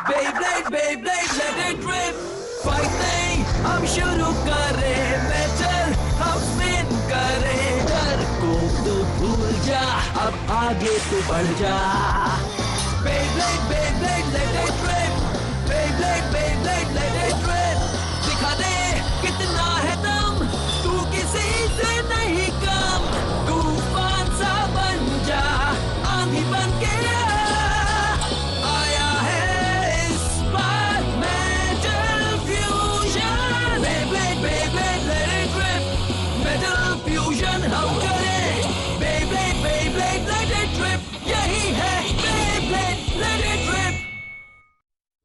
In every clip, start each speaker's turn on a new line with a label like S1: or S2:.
S1: Beyblade, Beyblade, let it rip. Fighting, हम शुरू करें. Metal, हम spin करें. डर को तो भूल जा, अब आगे तो बढ़ जा. Beyblade, Beyblade, let it rip. Beyblade, Beyblade, let it rip. दिखा दे कितना है दम, तू किसी से नहीं कम. तूफान सा बन जा, आंधी बन के आया है इस बार Metal Fusion. Beyblade, Beyblade, let it rip. Metal Fusion हम करें. Beyblade, Beyblade, let it rip. यही है Beyblade, let it rip.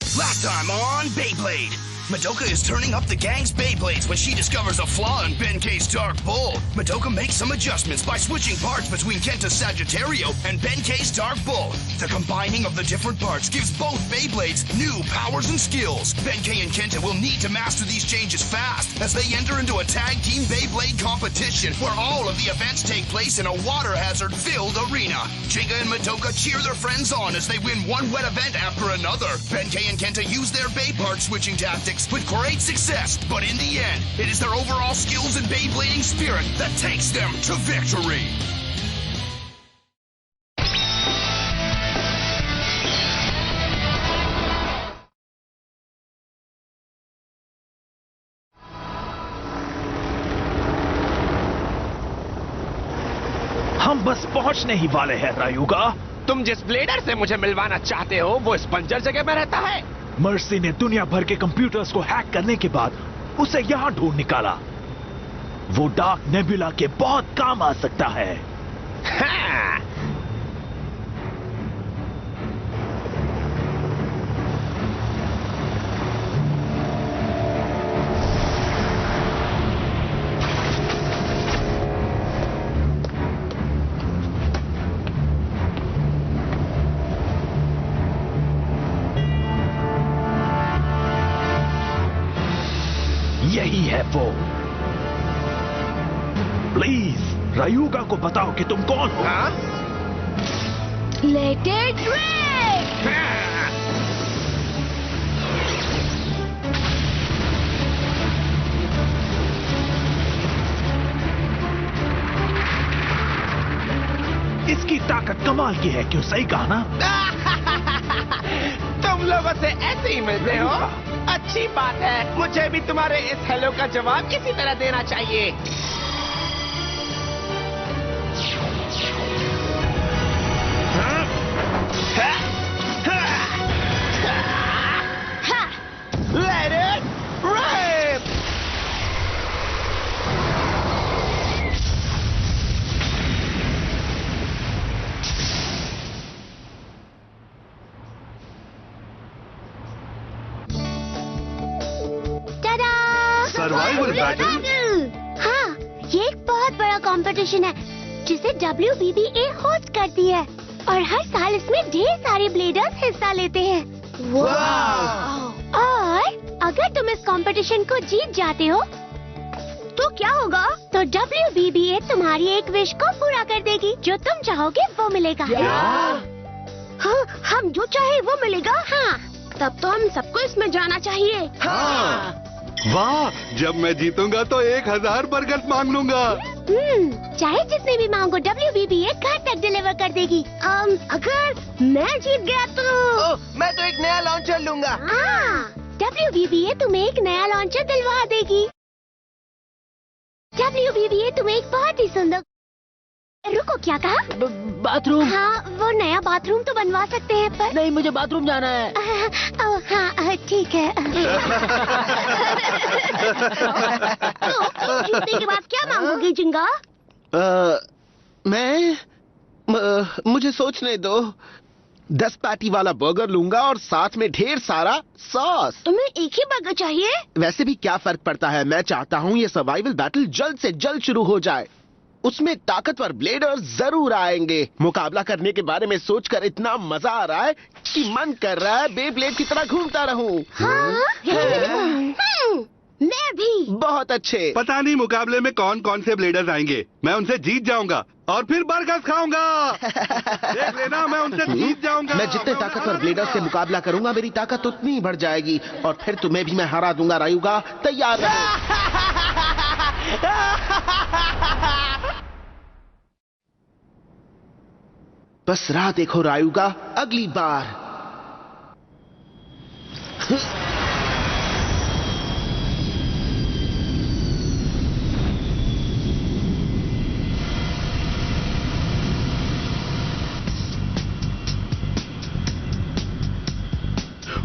S2: Last time on Beyblade. Madoka is turning up the gang's Beyblades when she discovers a flaw in Benkei's Dark Bull. Madoka makes some adjustments by switching parts between Kenta's Sagittario and Benkei's Dark Bull. The combining of the different parts gives both Beyblades new powers and skills. Benkei and Kenta will need to master these changes fast as they enter into a tag team Beyblade competition where all of the events take place in a water hazard-filled arena. Jinga and Madoka cheer their friends on as they win one wet event after another. Benkei and Kenta use their Bey part switching tactics with great success, but in the end, it is their overall skills and Beyblading spirit that takes them to victory.
S3: हम बस पहुंचने ही वाले हैं रायुगा.
S4: तुम जिस bladder से मुझे मिलवाना चाहते हो वो इस बंजर जगह में रहता है.
S3: मर्सी ने दुनिया भर के कंप्यूटर्स को हैक करने के बाद उसे यहां ढूंढ निकाला. वो डार्क नेबुला के बहुत काम आ सकता है.
S4: हाँ।
S3: यही है वो. प्लीज रायुगा को बताओ कि तुम कौन हो.
S4: हाँ?
S5: Let it rip.
S4: हाँ।
S3: इसकी ताकत कमाल की है, क्यों? सही कहा ना?
S4: तुम लोगों से ऐसे ही मिलते हो. अच्छी बात है. मुझे भी तुम्हारे इस हेलो का जवाब इसी तरह देना चाहिए. Let it rip.
S5: Survival battle. हाँ, ये एक बहुत बड़ा कंपटीशन है जिसे WBBA होस्ट करती है और हर साल इसमें ढेर सारे ब्लेडर्स हिस्सा लेते हैं. और अगर तुम इस कंपटीशन को जीत जाते हो तो क्या होगा? तो WBBA तुम्हारी एक विश को पूरा कर देगी. जो तुम चाहोगे वो मिलेगा. हाँ, हम जो चाहे वो मिलेगा. हाँ, तब तो हम सबको इसमें जाना चाहिए.
S4: हाँ.
S6: वाह, जब मैं जीतूंगा तो 1000 बर्गर मांग लूंगा.
S5: चाहे जितने भी मांगो WBBA घर तक डिलीवर कर देगी. अगर मैं जीत गया तो
S4: मैं तो एक नया लॉन्चर लूंगा.
S5: हाँ, WBBA तुम्हें एक नया लॉन्चर दिलवा देगी. WBBA तुम्हें एक बहुत ही सुंदर. रुको, क्या कहा?
S7: बाथरूम.
S5: हाँ, वो नया बाथरूम तो बनवा सकते हैं पर
S7: नहीं, मुझे बाथरूम जाना है.
S5: हाँ, ठीक है. तो जीतने के बाद क्या मांगोगे जिंगा?
S4: मुझे सोचने दो. 10 पैटी वाला बर्गर लूंगा और साथ में ढेर सारा सॉस.
S5: तुम्हें एक ही बर्गर चाहिए?
S4: वैसे भी क्या फर्क पड़ता है. मैं चाहता हूँ ये सर्वाइवल बैटल जल्द से जल्द शुरू हो जाए. उसमें ताकतवर ब्लेडर्स जरूर आएंगे. मुकाबला करने के बारे में सोचकर इतना मजा आ रहा है कि मन कर रहा है बेब्लेड की तरह घूमता रहूं.
S5: मैं भी।
S4: बहुत अच्छे।
S6: पता नहीं मुकाबले में कौन कौन से ब्लेडर्स आएंगे। मैं उनसे जीत जाऊंगा और फिर बर्गर्स खाऊंगा। देख लेना, मैं उनसे जीत जाऊंगा।
S4: मैं जितने ताकतवर ब्लेडर्स से मुकाबला करूंगा मेरी ताकत उतनी ही बढ़ जाएगी और फिर तुम्हें भी मैं हरा दूंगा। रायुगा, तैयार रहो। बस राह देखो रायुगा, अगली बार।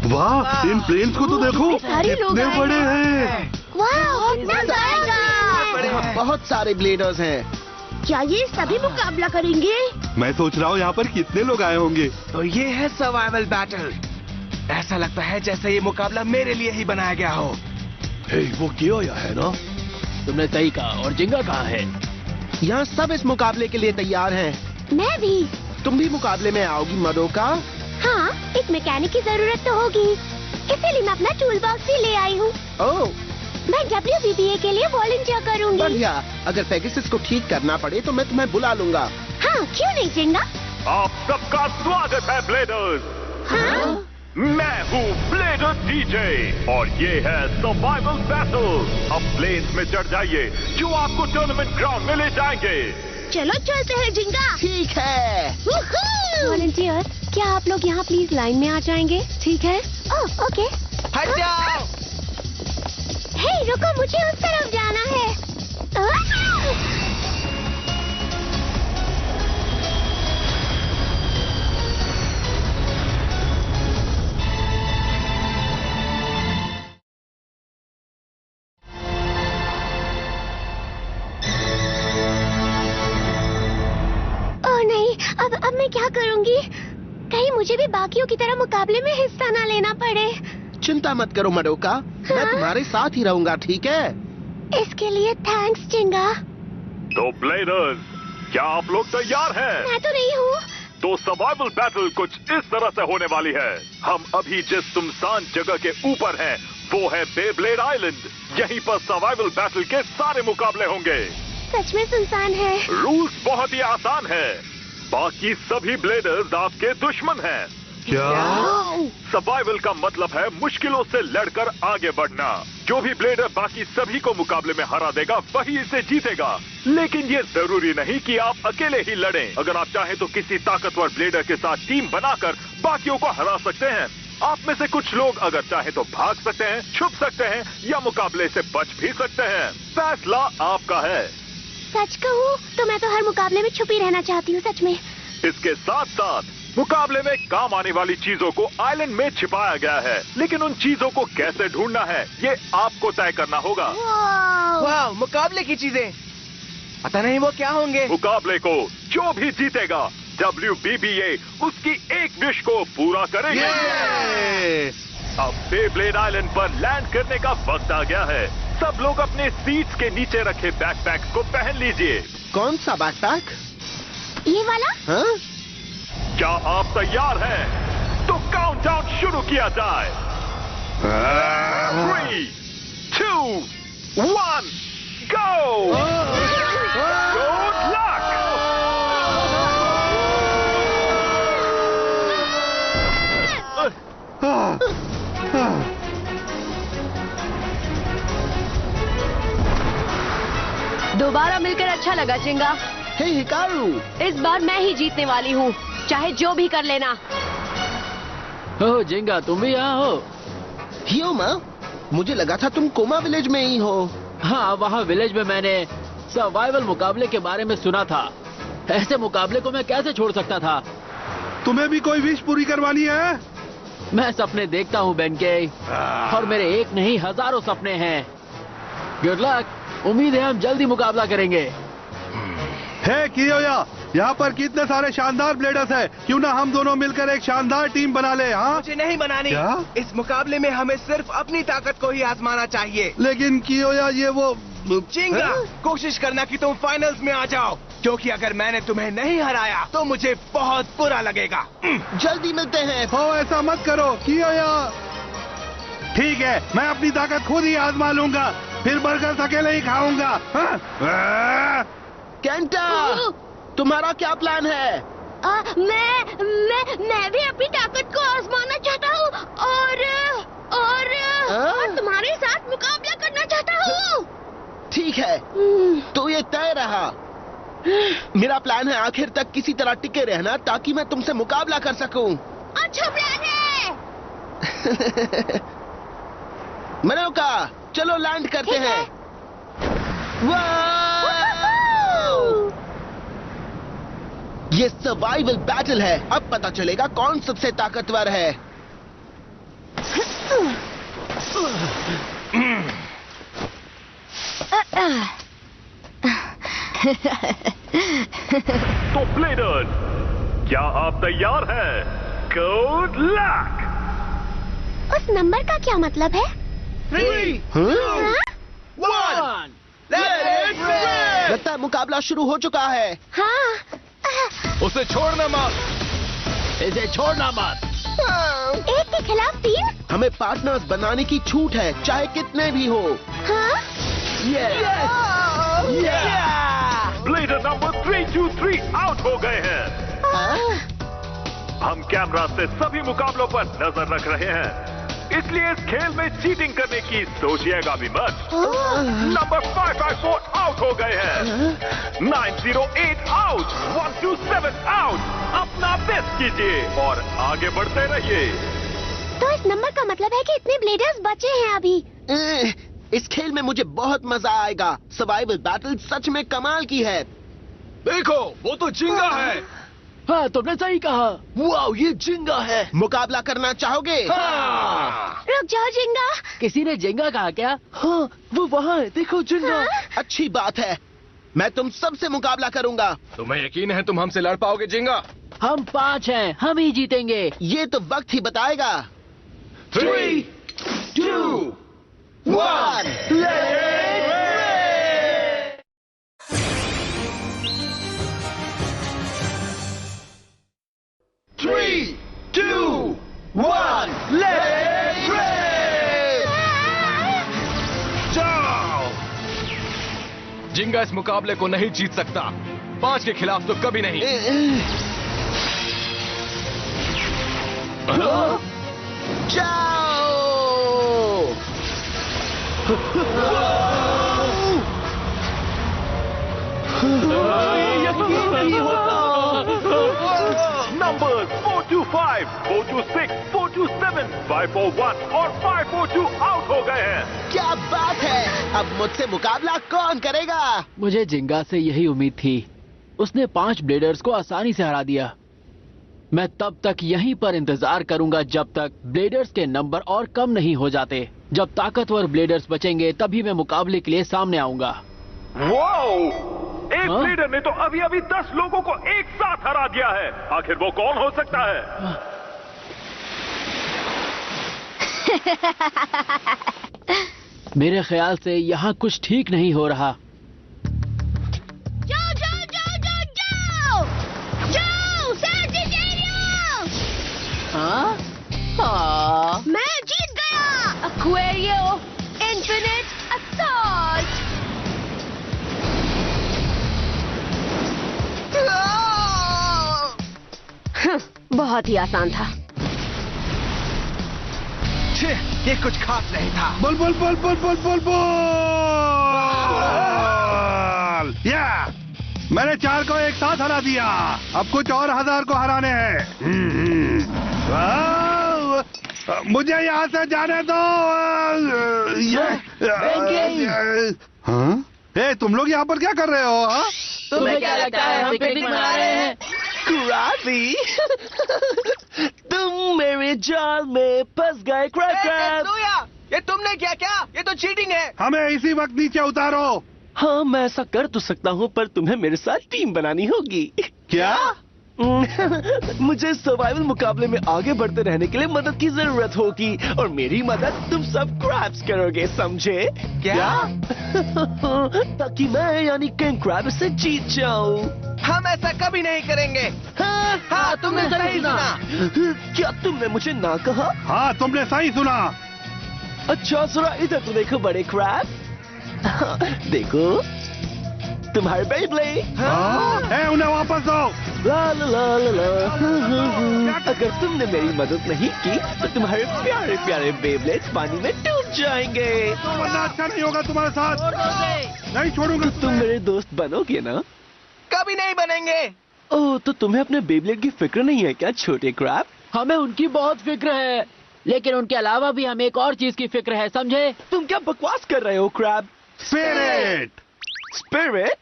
S6: वाह, इन प्लेन्स को तो देखो,
S5: सारे लोग
S6: कितने
S5: आए
S6: बड़े हैं।
S5: वाह, कितना सारा।
S4: यहाँ बहुत सारे ब्लेडर्स हैं।
S5: क्या ये सभी मुकाबला करेंगे?
S6: मैं सोच रहा हूँ यहाँ पर कितने लोग आए होंगे।
S8: तो ये है सर्वाइवल बैटल। ऐसा लगता है जैसे ये मुकाबला मेरे लिए ही बनाया गया हो।
S3: वो कियोया है ना?
S7: तुमने सही कहा। और जिंगा कहाँ है?
S4: यहाँ सब इस मुकाबले के लिए तैयार हैं।
S5: मैं भी।
S4: तुम भी मुकाबले में आओगी मडोका?
S5: हाँ, एक मैकेनिक की जरूरत तो होगी, इसीलिए मैं अपना टूल बॉक्स भी ले आई हूँ।
S4: ओह,
S5: मैं WBBA के लिए वॉलंटियर करूँगी।
S4: बढ़िया। अगर पेगासस को ठीक करना पड़े तो मैं तुम्हें बुला लूंगा।
S5: हाँ, क्यों नहीं जिंगा?
S3: आप सबका स्वागत है ब्लेडर्स।
S5: हाँ?
S3: मैं हूँ ब्लेडर डीजे और ये है सर्वाइवल बैटल। अब प्लेन्स में चढ़ जाइए जो आपको टूर्नामेंट ग्राउंड में ले जाएंगे।
S5: चलो चलते हैं जिंगा।
S4: ठीक है।
S5: वॉलंटियर, क्या आप लोग यहाँ प्लीज लाइन में आ जाएंगे? ठीक है। ओह, ओके।
S8: हट जाओ।
S5: हे, रुको, मुझे उस तरफ जाना है। ओह नहीं, अब मैं क्या करूँगी? कहीं मुझे भी बाकियों की तरह मुकाबले में हिस्सा ना लेना पड़े।
S4: चिंता मत करो मडोका, मैं
S5: हाँ?
S4: तुम्हारे साथ ही रहूंगा, ठीक है?
S5: इसके लिए थैंक्स जिंगा।
S3: तो ब्लेडर्स, क्या आप लोग तैयार हैं?
S5: मैं तो नहीं हूँ।
S3: तो सर्वाइवल बैटल कुछ इस तरह से होने वाली है। हम अभी जिस सुनसान जगह के ऊपर हैं, वो है बेब्लेड आइलैंड। यहीं पर सर्वाइवल बैटल के सारे मुकाबले होंगे।
S5: सच में सुनसान है।
S3: रूल्स बहुत ही आसान है। बाकी सभी ब्लेडर्स आपके दुश्मन हैं।
S6: क्या?
S3: सर्वाइवल का मतलब है मुश्किलों से लड़कर आगे बढ़ना। जो भी ब्लेडर बाकी सभी को मुकाबले में हरा देगा वही इसे जीतेगा। लेकिन ये जरूरी नहीं कि आप अकेले ही लड़ें। अगर आप चाहें तो किसी ताकतवर ब्लेडर के साथ टीम बनाकर बाकियों को हरा सकते हैं। आप में से कुछ लोग अगर चाहे तो भाग सकते हैं, छुप सकते हैं या मुकाबले से बच भी सकते हैं। फैसला आपका है।
S5: सच कहूँ तो मैं तो हर मुकाबले में छुपी रहना चाहती हूँ, सच में।
S3: इसके साथ साथ मुकाबले में काम आने वाली चीजों को आइलैंड में छिपाया गया है। लेकिन उन चीजों को कैसे ढूंढना है ये आपको तय करना होगा।
S8: वाह, मुकाबले की चीजें। पता नहीं वो क्या होंगे।
S3: मुकाबले को जो भी जीतेगा WBBA उसकी एक विश को पूरा करेगा। अब बेब्लेड आइलैंड पर लैंड करने का वक्त आ गया है। सब लोग अपने सीट्स के नीचे रखे बैकपैक्स को पहन लीजिए।
S4: कौन सा बैकपैक?
S5: ये वाला?
S4: हाँ?
S3: क्या आप तैयार हैं? तो काउंटडाउन शुरू किया जाए। 3, 2, 1, go! Good luck!
S9: दोबारा मिलकर अच्छा लगा जिंगा।
S4: हे हिकारू,
S9: इस बार मैं ही जीतने वाली हूँ, चाहे जो भी कर लेना।
S7: ओह जिंगा, तुम भी यहाँ हो?
S4: हियोमा, मुझे लगा था तुम कोमा विलेज में ही हो।
S7: हाँ, वहाँ विलेज में मैंने सर्वाइवल मुकाबले के बारे में सुना था। ऐसे मुकाबले को मैं कैसे छोड़ सकता था?
S6: तुम्हें भी कोई विश पूरी करवानी है?
S7: मैं सपने देखता हूँ बेनके, और मेरे एक नहीं हजारों सपने हैं। Good luck. उम्मीद है हम जल्दी मुकाबला करेंगे।
S6: है कियोया, यहाँ पर कितने सारे शानदार ब्लेडर्स हैं। क्यों ना हम दोनों मिलकर एक शानदार टीम बना ले? हाँ,
S8: मुझे नहीं बनानी।
S6: क्या?
S8: इस मुकाबले में हमें सिर्फ अपनी ताकत को ही आजमाना चाहिए।
S6: लेकिन कियोया, ये वो
S8: चिंगा, कोशिश करना कि तुम फाइनल्स में आ जाओ, क्योंकि अगर मैंने तुम्हें नहीं हराया तो मुझे बहुत बुरा लगेगा।
S4: जल्दी मिलते हैं।
S6: हो, ऐसा मत करो कियोया। ठीक है, मैं अपनी ताकत खुद ही आजमा लूंगा, फिर बर्गर अकेले ही खाऊंगा। हाँ?
S4: केंटा, तुम्हारा क्या प्लान है?
S5: मैं भी अपनी ताकत को आजमाना चाहता हूँ और तुम्हारे साथ मुकाबला करना चाहता हूँ।
S4: ठीक है, तो ये तय रहा। मेरा प्लान है आखिर तक किसी तरह टिके रहना ताकि मैं तुमसे मुकाबला कर सकूं।
S5: अच्छा प्लान है।
S4: मनोका, चलो लैंड करते हैं। ये सर्वाइवल बैटल है, अब पता चलेगा कौन सबसे ताकतवर है।
S3: तो ब्लेडर्स, क्या आप तैयार हैं? Good luck!
S5: उस नंबर का क्या मतलब है?
S8: 3, 2, 1,
S4: लगता है मुकाबला शुरू हो चुका है।
S5: हाँ।
S8: उसे छोड़ना मत।
S7: इसे छोड़ना मत।
S5: एक के खिलाफ 3?
S4: हमें पार्टनर्स बनाने की छूट है, चाहे कितने भी हो।
S5: हाँ?
S3: ब्लेडर नंबर 323 आउट हो गए हैं। हम कैमरा से सभी मुकाबलों पर नजर रख रहे हैं, इसलिए इस खेल में चीटिंग करने की सोचिएगा भी मत। नंबर 554 आउट हो गए हैं। 908 आउट, 127 आउट। अपना बेस्ट कीजिए और आगे बढ़ते रहिए।
S5: तो इस नंबर का मतलब है कि इतने ब्लेडर्स बचे हैं अभी।
S4: इस खेल में मुझे बहुत मजा आएगा। सर्वाइवल बैटल सच में कमाल की है।
S8: देखो, वो तो जिंगा है।
S7: हाँ, तुमने सही कहा।
S8: वाओ, ये जिंगा है।
S4: मुकाबला करना चाहोगे?
S8: हाँ।
S5: रुक जाओ जिंगा।
S7: किसी ने जेंगा कहा क्या?
S8: हाँ, वो वहाँ है, देखो जिंगा।
S5: हाँ?
S4: अच्छी बात है, मैं तुम सबसे मुकाबला करूंगा।
S8: तुम्हें यकीन है तुम हमसे लड़ पाओगे जिंगा?
S7: हम 5 हैं, हम ही जीतेंगे।
S4: ये तो वक्त ही बताएगा।
S8: 3, 2, 1, Three, 2, 1, let's race! जाओ! जिंगा इस मुकाबले को नहीं जीत सकता। 5 के खिलाफ तो कभी नहीं।
S4: जाओ!
S3: नंबर 425, 426, 427, 541 और 542 आउट हो गए हैं।
S4: क्या बात है! अब मुझसे मुकाबला कौन करेगा?
S7: मुझे जिंगा से यही उम्मीद थी। उसने 5 ब्लेडर्स को आसानी से हरा दिया। मैं तब तक यहीं पर इंतजार करूंगा जब तक ब्लेडर्स के नंबर और कम नहीं हो जाते। जब ताकतवर ब्लेडर्स बचेंगे तभी मैं मुकाबले के लिए सामने आऊंगा।
S3: एक
S7: हाँ?
S3: ब्लेडर ने तो अभी अभी 10 लोगों को एक साथ हरा दिया है। आखिर वो कौन हो सकता है?
S7: मेरे ख्याल से यहाँ कुछ ठीक नहीं हो रहा।
S5: जाओ जाओ जाओ जाओ जाओ जाओ सैजिटेरियो!
S7: हाँ? हाँ?
S5: मैं जीत गया।
S9: एक्वेरियो इन्फिनिट असॉल्ट। बहुत ही आसान था।
S8: ये कुछ खास नहीं था।
S6: बोल बोल बोल बोल बोल बोल बोल। या मैंने 4 को एक साथ हरा दिया। अब कुछ और 1000 को हराने हैं। वाह! मुझे यहाँ से जाने दो। हाँ? ए, तुम लोग यहाँ पर क्या कर रहे हो? हाँ?
S7: तुम्हें क्या लगता है हम पिकनिक मना रहे हैं?
S8: क्रैबी, तुम मेरे जाल में फंस गए। क्रैब, ये तुमने किया क्या? ये तो चीटिंग है।
S6: हमें इसी वक्त नीचे उतारो।
S8: हाँ, मैं ऐसा कर तो सकता हूँ, पर तुम्हें मेरे साथ टीम बनानी होगी।
S6: क्या?
S8: मुझे सर्वाइवल मुकाबले में आगे बढ़ते रहने के लिए मदद की जरूरत होगी, और मेरी मदद तुम सब क्रैब्स करोगे, समझे? क्या? ताकि मैं यानी किंग क्रैब से जीत जाऊं। हम ऐसा कभी नहीं करेंगे। हाँ, तुमने सही सुना। क्या तुमने मुझे ना कहा?
S6: हाँ, तुमने सही सुना।
S8: अच्छा जरा इधर तो देखो बड़े क्रैब। देखो तुम्हारे बेब्लेड।
S6: उन्हें वापस दो।
S8: ला ला ला ला ला। अगर तुमने मेरी मदद नहीं की तो तुम्हारे प्यारे प्यारे बेब्लेड्स पानी में डूब जाएंगे।
S6: वरना अच्छा नहीं होगा तुम्हारे साथ। नहीं छोड़ूंगा।
S8: तो तुम मेरे दोस्त बनोगे ना?
S10: कभी नहीं बनेंगे।
S8: ओह, तो तुम्हें अपने बेब्लेड की फिक्र नहीं है क्या छोटे क्रैब?
S7: हमें उनकी बहुत फिक्र है, लेकिन उनके अलावा भी हमें एक और चीज की फिक्र है, समझे?
S8: तुम क्या बकवास कर रहे हो क्रैब?
S6: स्पिरिट।
S8: स्पिरिट?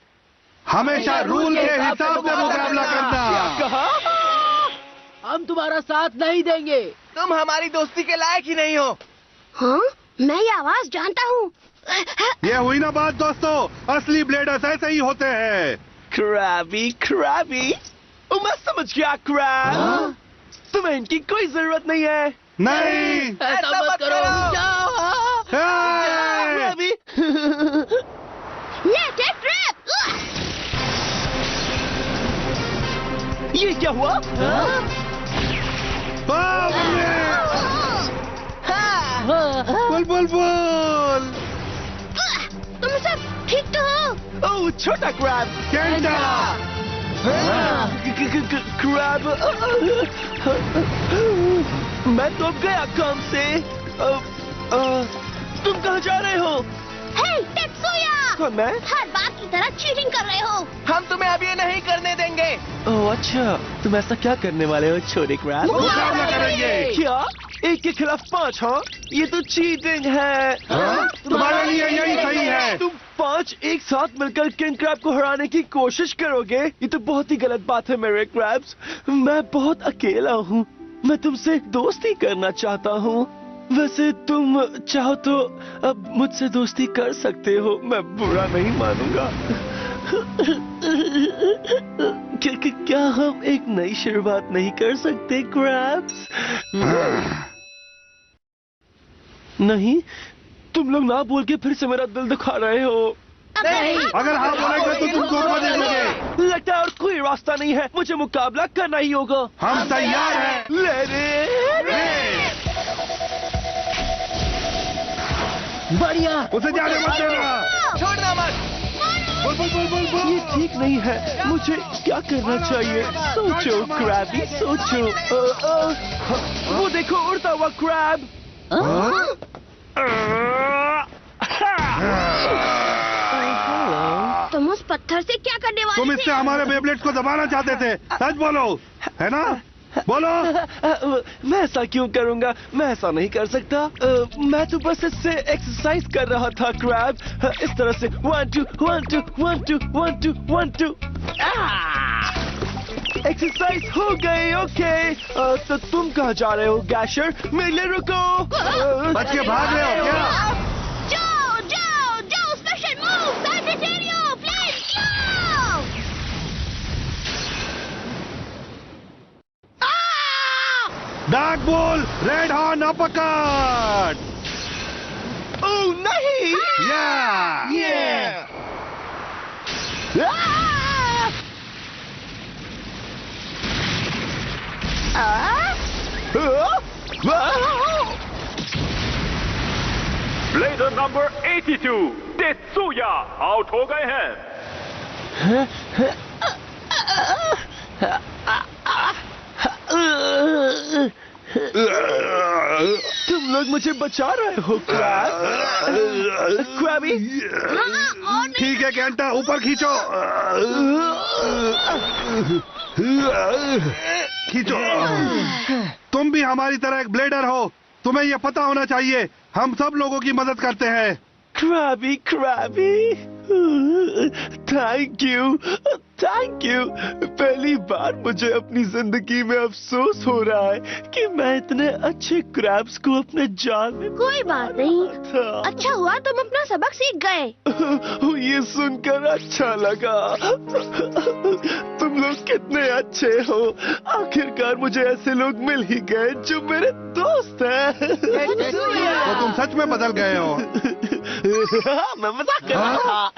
S6: हमेशा रूल के हिसाब से मुकाबला करना।
S8: क्या कहा?
S7: हम तुम्हारा साथ नहीं देंगे।
S10: तुम हमारी दोस्ती के लायक ही नहीं हो।
S5: हाँ, मैं ये आवाज जानता हूँ।
S6: ये हुई ना बात दोस्तों, असली ब्लेडर्स ऐसे ही होते हैं।
S8: क्रैबी क्रैबी, मैं समझ गया क्रैब। तुम्हें इनकी कोई जरूरत नहीं है।
S6: नहीं,
S7: ऐसा मत करो।
S8: क्रैबी।
S5: Let it rip!
S8: ये क्या हुआ?
S6: Bull bull bull.
S5: तुम सब ठीक तो हो?
S8: ओह छोटा क्रैब।
S6: केंटा।
S8: क्रैब। मैं तो अब गया काम से। तुम कहाँ जा रहे हो?
S5: हे टेत्सुया!
S8: कौन मैं?
S5: हर बात की तरह चीटिंग कर रहे हो।
S10: हम तुम्हें अब ये नहीं करने देंगे।
S8: ओह अच्छा, तुम ऐसा क्या करने वाले हो छोटे क्रैब?
S6: मुकाबला करेंगे।
S8: क्या? 1 के खिलाफ 5? हाँ, ये तो चीटिंग है।
S6: तुम्हारे लिए यही सही है।
S8: तुम 5 एक साथ मिलकर किंग क्रैब को हराने की कोशिश करोगे? ये तो बहुत ही गलत बात है मेरे क्रैब्स। मैं बहुत अकेला हूँ। मैं तुमसे दोस्ती करना चाहता हूँ। वैसे तुम चाहो तो अब मुझसे दोस्ती कर सकते हो, मैं बुरा नहीं मानूंगा। क्या हम एक नई शुरुआत नहीं कर सकते क्रैब्स? नहीं, तुम लोग ना बोल के फिर से मेरा दिल दुखा रहे हो।
S10: नहीं।
S6: अगर हाँ बोलेंगे तो तुम धोखा दे दोगे।
S8: लगता है और कोई रास्ता नहीं है, मुझे मुकाबला करना ही होगा।
S6: हम तैयार हैं।
S7: बढ़िया।
S6: उसे जाने मत देना।
S10: छोड़ना मत।
S6: Bull bull bull bull bull.
S8: ये ठीक नहीं है, मुझे क्या करना चाहिए? सोचो क्रैबी, सोचो। वो देखो उड़ता हुआ क्रैब।
S5: तुम उस पत्थर से क्या करने वाले
S6: तुम
S5: थे?
S6: इससे हमारे बेब्लेड्स को दबाना चाहते थे, सच बोलो, है ना? बोलो।
S8: मैं ऐसा क्यों करूंगा? मैं ऐसा नहीं कर सकता। मैं तो बस इससे एक्सरसाइज कर रहा था क्रैब। इस तरह से 1 2 1 2 1 2 1 2 1 2। एक्सरसाइज हो गई। ओके, तो तुम कहाँ जा रहे हो गैशर? मेरे लिए रुको।
S6: बच के भाग रहे हो क्या?
S5: जाओ जाओ जाओ, special move Sagittario flame claw.
S6: Dark bull, red horn uppercut.
S8: Oh नहीं।
S3: ब्लेडर नंबर 82 टेत्सुया आउट हो गए हैं।
S8: तुम लोग मुझे बचा रहे हो क्रैब। क्रैबी,
S6: ठीक है केंटा, ऊपर खींचो। खींचो। तुम भी हमारी तरह एक ब्लेडर हो, तुम्हें यह पता होना चाहिए, हम सब लोगों की मदद करते हैं।
S8: Krabby Krabby, thank you thank you. पहली बार मुझे अपनी जिंदगी में अफसोस हो रहा है कि मैं इतने अच्छे क्रैब्स को अपने जाल में
S5: कोई बात नहीं,
S8: था।
S5: अच्छा हुआ तुम अपना सबक सीख गए।
S8: ये सुनकर अच्छा लगा। तुम लोग कितने अच्छे हो, आखिरकार मुझे ऐसे लोग मिल ही गए जो मेरे दोस्त हैं।
S6: तो तुम सच में बदल गए हो।
S8: मैं मजाक कर रहा था।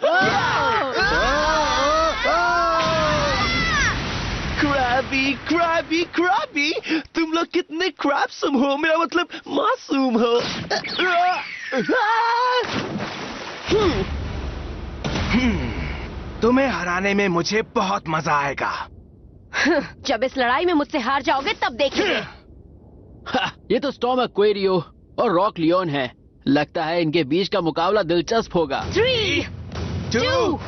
S8: क्रैबी क्रैबी क्रैबी, तुम लोग कितने क्रैब्सम हो, मेरा मतलब मासूम हो।
S10: तुम्हें हराने में मुझे बहुत मजा आएगा।
S9: जब इस लड़ाई में मुझसे हार जाओगे तब देखेंगे।
S7: ये तो स्टॉर्म एक्वेरियो और रॉक लियोन है। लगता है इनके बीच का मुकाबला दिलचस्प होगा।
S9: 3, 2,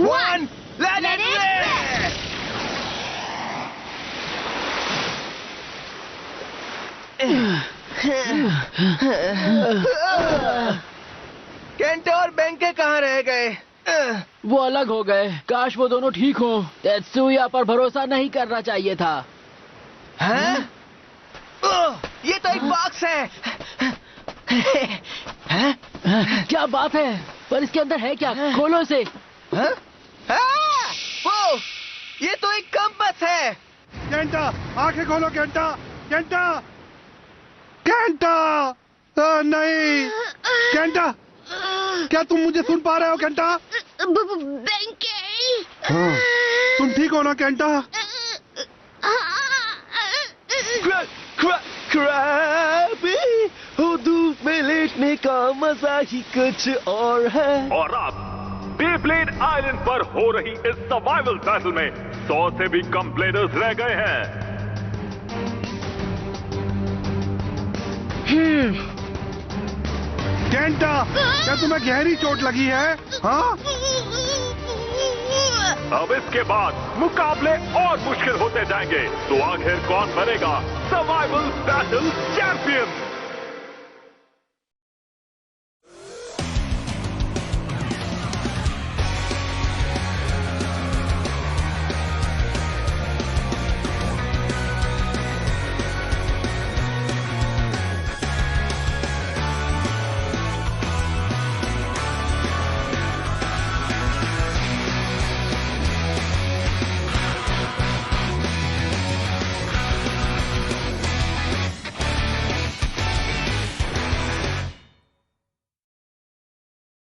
S9: 1,
S10: let it rip! केंटो और बेंके कहाँ रह गए?
S7: वो अलग हो गए। काश वो दोनों ठीक हो। तेत्सुया पर भरोसा नहीं करना चाहिए था।
S10: हैं? ये तो एक बॉक्स है।
S7: क्या बात है? पर इसके अंदर है क्या? खोलो इसे।
S10: वो ये तो एक कंपास है।
S6: केंटा, आंखें खोलो केंटा, केंटा, केंटा। नहीं केंटा, क्या तुम मुझे सुन पा रहे हो केंटा?
S5: बेंके।
S6: तुम ठीक हो ना केंटा?
S8: क्रैबी, धूप में लेटने का मजा ही कुछ और है।
S3: और अब बेब्लेड आइलैंड पर हो रही इस सर्वाइवल बैटल में 100 से भी कम ब्लेडर्स रह गए हैं।
S6: केंटा, क्या तुम्हें गहरी चोट लगी है? हाँ?
S3: अब इसके बाद मुकाबले और मुश्किल होते जाएंगे। तो आखिर कौन बनेगा सर्वाइवल बैटल चैंपियन?